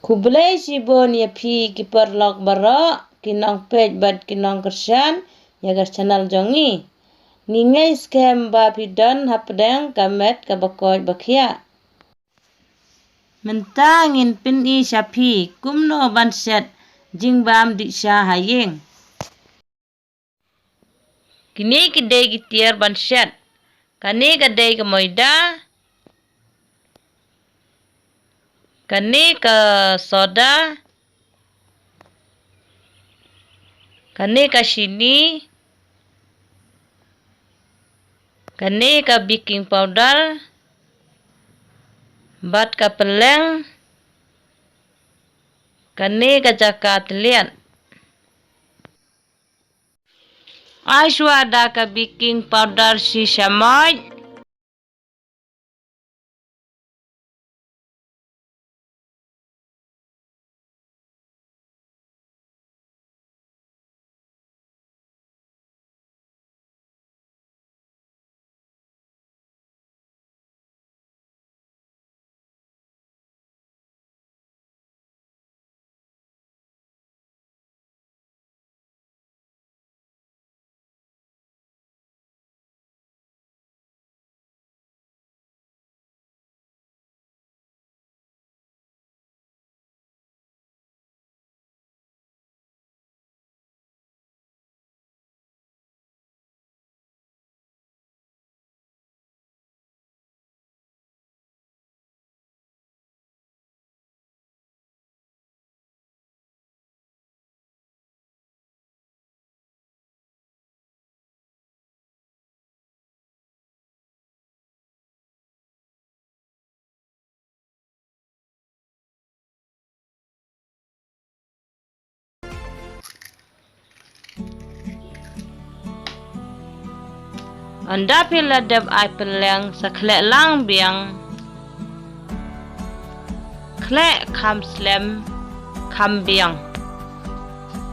Kublai shibun ya pi kiper lok bara kinong page bad kinong kersan ya gas channel jongi. Ningai scam ba pidon hapdeng kamet kabakoj bakia. Mentangin pin i shapi kumno ban shet jingbam di sha hayeng. Kini kedai gitiar ban shet. Kani kedai ke moida. Kani ke soda. Kani ke sini. Kani ke baking powder. Bat ke pylleng. Kani ke jakat liat. Aishwada ke baking powder si shamoy. Anda pila deb ai pylleng saklek lang biang. Klek kam slem kam biang.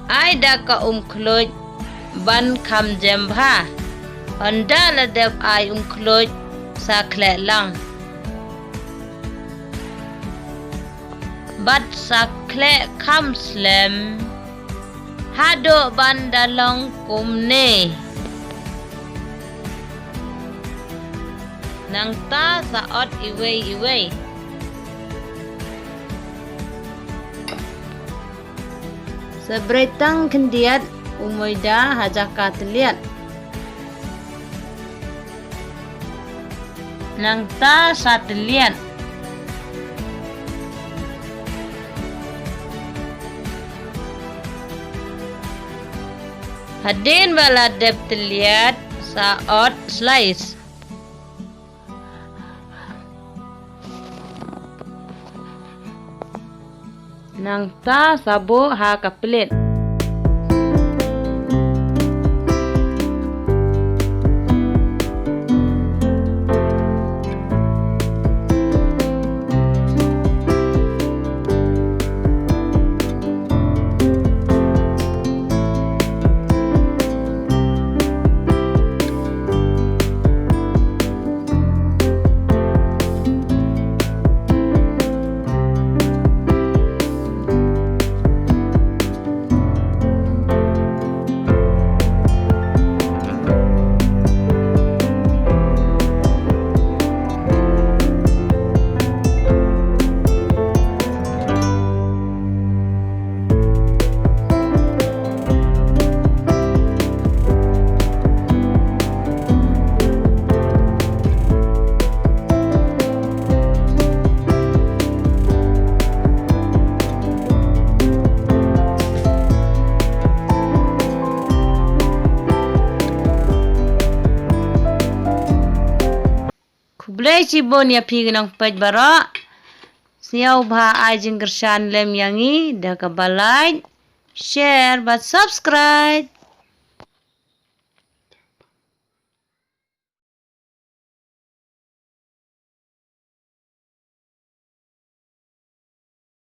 Ai da ka kluj ban kam jembha. Anda la deb ai kluj saklek lang. Bat saklek kam slem. Hado ban dalong kumne. Nang ta saot iwei. Sebretang kendiat moida hajakat liat. Nang ta sat liat. Hadin bala dep liat saot slice. Nang ta sabo ha kaplet. Kublai shibun ya pi ginong pej bara. Siyaw bha ai jinggershan lem yangi. Da kabalai. Share but subscribe.